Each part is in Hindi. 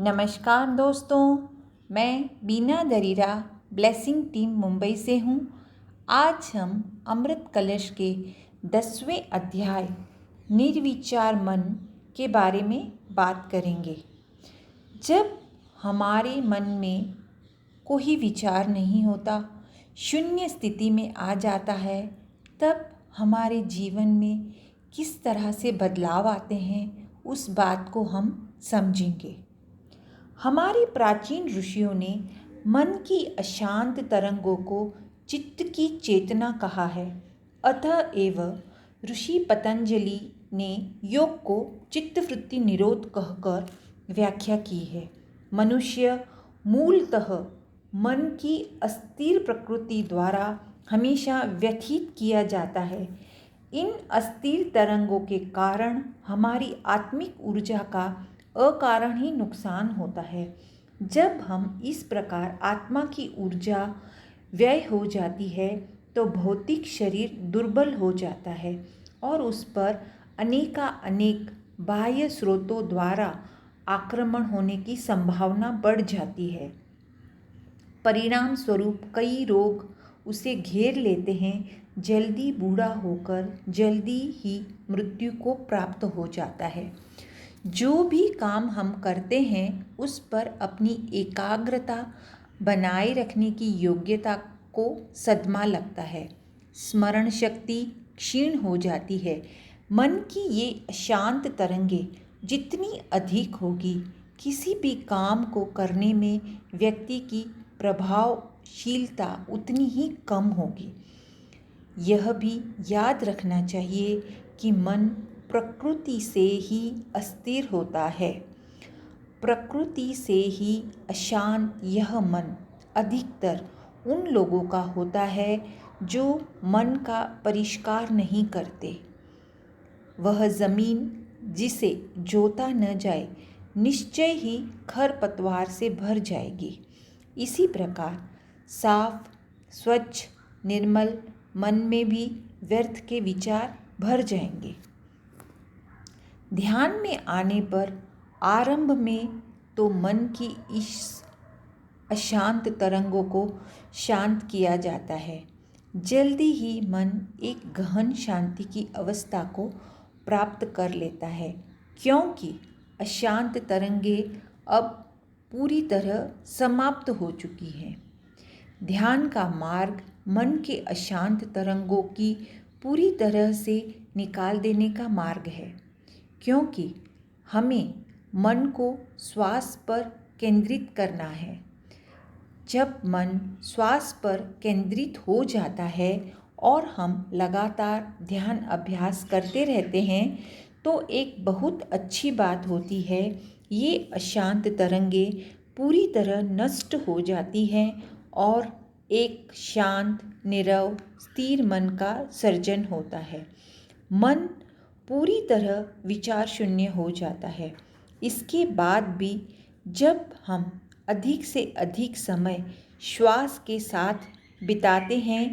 नमस्कार दोस्तों, मैं बीना दरीरा ब्लेसिंग टीम मुंबई से हूँ। आज हम अमृत कलश के 10वें अध्याय निर्विचार मन के बारे में बात करेंगे। जब हमारे मन में कोई विचार नहीं होता, शून्य स्थिति में आ जाता है, तब हमारे जीवन में किस तरह से बदलाव आते हैं, उस बात को हम समझेंगे। हमारे प्राचीन ऋषियों ने मन की अशांत तरंगों को चित्त की चेतना कहा है। अतएव ऋषि पतंजलि ने योग को चित्तवृत्ति निरोध कहकर व्याख्या की है। मनुष्य मूलतः मन की अस्थिर प्रकृति द्वारा हमेशा व्यथित किया जाता है। इन अस्थिर तरंगों के कारण हमारी आत्मिक ऊर्जा का अकारण ही नुकसान होता है। जब हम इस प्रकार आत्मा की ऊर्जा व्यय हो जाती है तो भौतिक शरीर दुर्बल हो जाता है और उस पर अनेक बाह्य स्रोतों द्वारा आक्रमण होने की संभावना बढ़ जाती है। परिणाम स्वरूप कई रोग उसे घेर लेते हैं। जल्दी बूढ़ा होकर जल्दी ही मृत्यु को प्राप्त हो जाता है। जो भी काम हम करते हैं उस पर अपनी एकाग्रता बनाए रखने की योग्यता को सदमा लगता है। स्मरण शक्ति क्षीण हो जाती है। मन की ये अशांत तरंगे जितनी अधिक होगी, किसी भी काम को करने में व्यक्ति की प्रभावशीलता उतनी ही कम होगी। यह भी याद रखना चाहिए कि मन प्रकृति से ही अस्थिर होता है। प्रकृति से ही अशांत यह मन अधिकतर उन लोगों का होता है जो मन का परिष्कार नहीं करते। वह जमीन जिसे जोता न जाए निश्चय ही खरपतवार से भर जाएगी। इसी प्रकार साफ, स्वच्छ, निर्मल मन में भी व्यर्थ के विचार भर जाएंगे। ध्यान में आने पर आरंभ में तो मन की इस अशांत तरंगों को शांत किया जाता है। जल्दी ही मन एक गहन शांति की अवस्था को प्राप्त कर लेता है, क्योंकि अशांत तरंगे अब पूरी तरह समाप्त हो चुकी हैं। ध्यान का मार्ग मन के अशांत तरंगों की पूरी तरह से निकाल देने का मार्ग है, क्योंकि हमें मन को श्वास पर केंद्रित करना है। जब मन श्वास पर केंद्रित हो जाता है और हम लगातार ध्यान अभ्यास करते रहते हैं तो एक बहुत अच्छी बात होती है, ये अशांत तरंगे पूरी तरह नष्ट हो जाती हैं और एक शांत, नीरव, स्थिर मन का सर्जन होता है। मन पूरी तरह विचार शून्य हो जाता है। इसके बाद भी जब हम अधिक से अधिक समय श्वास के साथ बिताते हैं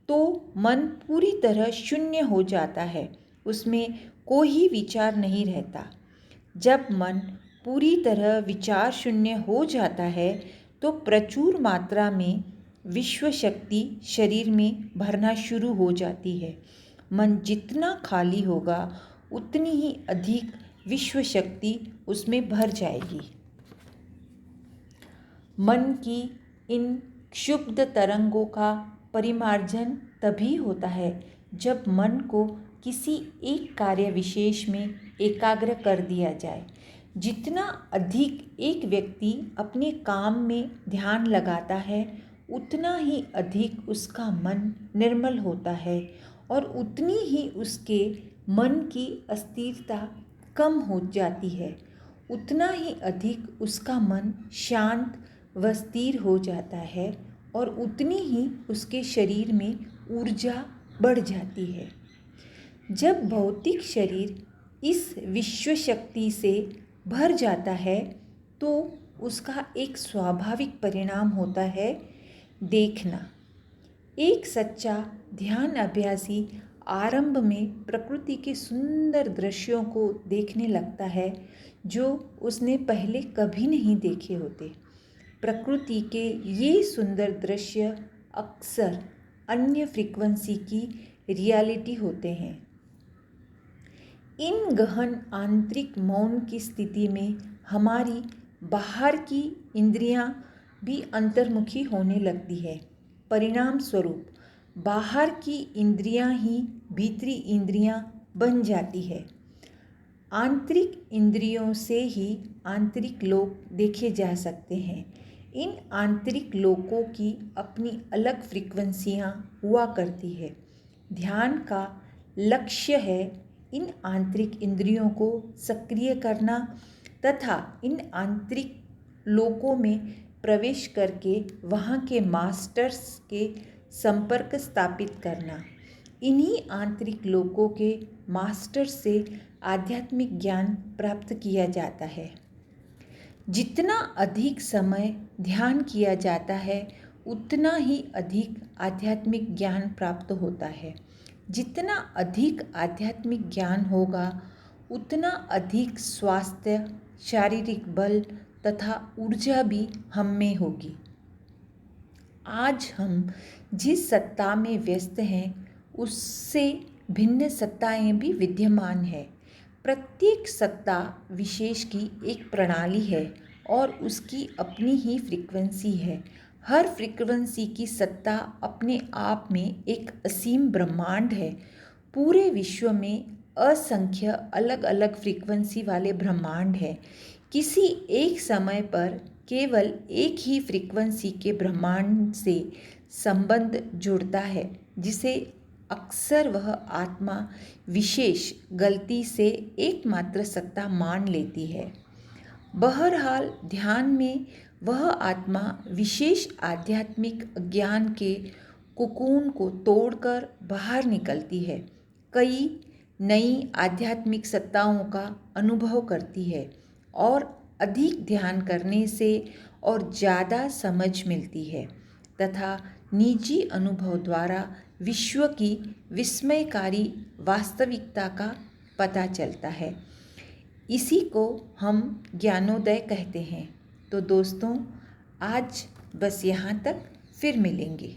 तो मन पूरी तरह शून्य हो जाता है, उसमें कोई विचार नहीं रहता। जब मन पूरी तरह विचार शून्य हो जाता है तो प्रचुर मात्रा में विश्व शक्ति शरीर में भरना शुरू हो जाती है। मन जितना खाली होगा उतनी ही अधिक विश्व शक्ति उसमें भर जाएगी। मन की इन क्षुब्ध तरंगों का परिमार्जन तभी होता है जब मन को किसी एक कार्य विशेष में एकाग्र कर दिया जाए। जितना अधिक एक व्यक्ति अपने काम में ध्यान लगाता है उतना ही अधिक उसका मन निर्मल होता है और उतनी ही उसके मन की अस्थिरता कम हो जाती है। उतना ही अधिक उसका मन शांत व स्थिर हो जाता है और उतनी ही उसके शरीर में ऊर्जा बढ़ जाती है। जब भौतिक शरीर इस विश्व शक्ति से भर जाता है तो उसका एक स्वाभाविक परिणाम होता है देखना। एक सच्चा ध्यान अभ्यासी आरंभ में प्रकृति के सुंदर दृश्यों को देखने लगता है जो उसने पहले कभी नहीं देखे होते। प्रकृति के ये सुंदर दृश्य अक्सर अन्य फ्रीक्वेंसी की रियलिटी होते हैं। इन गहन आंतरिक मौन की स्थिति में हमारी बाहर की इंद्रियां भी अंतर्मुखी होने लगती है। परिणाम स्वरूप बाहर की इंद्रियां ही भीतरी इंद्रियां बन जाती है। आंतरिक इंद्रियों से ही आंतरिक लोक देखे जा सकते हैं। इन आंतरिक लोकों की अपनी अलग फ्रीक्वेंसियां हुआ करती है। ध्यान का लक्ष्य है इन आंतरिक इंद्रियों को सक्रिय करना तथा इन आंतरिक लोकों में प्रवेश करके वहाँ के मास्टर्स के संपर्क स्थापित करना। इन्हीं आंतरिक लोकों के मास्टर से आध्यात्मिक ज्ञान प्राप्त किया जाता है। जितना अधिक समय ध्यान किया जाता है उतना ही अधिक आध्यात्मिक ज्ञान प्राप्त होता है। जितना अधिक आध्यात्मिक ज्ञान होगा उतना अधिक स्वास्थ्य, शारीरिक बल तथा ऊर्जा भी हम में होगी। आज हम जिस सत्ता में व्यस्त हैं उससे भिन्न सत्ताएं भी विद्यमान है। प्रत्येक सत्ता विशेष की एक प्रणाली है और उसकी अपनी ही फ्रीक्वेंसी है। हर फ्रीक्वेंसी की सत्ता अपने आप में एक असीम ब्रह्मांड है। पूरे विश्व में असंख्य अलग अलग फ्रीक्वेंसी वाले ब्रह्मांड हैं। किसी एक समय पर केवल एक ही फ्रीक्वेंसी के ब्रह्मांड से संबंध जुड़ता है जिसे अक्सर वह आत्मा विशेष गलती से एकमात्र सत्ता मान लेती है। बहरहाल ध्यान में वह आत्मा विशेष आध्यात्मिक ज्ञान के कोकून को तोड़कर बाहर निकलती है। कई नई आध्यात्मिक सत्ताओं का अनुभव करती है और अधिक ध्यान करने से और ज़्यादा समझ मिलती है तथा निजी अनुभव द्वारा विश्व की विस्मयकारी वास्तविकता का पता चलता है। इसी को हम ज्ञानोदय कहते हैं। तो दोस्तों, आज बस यहाँ तक, फिर मिलेंगे।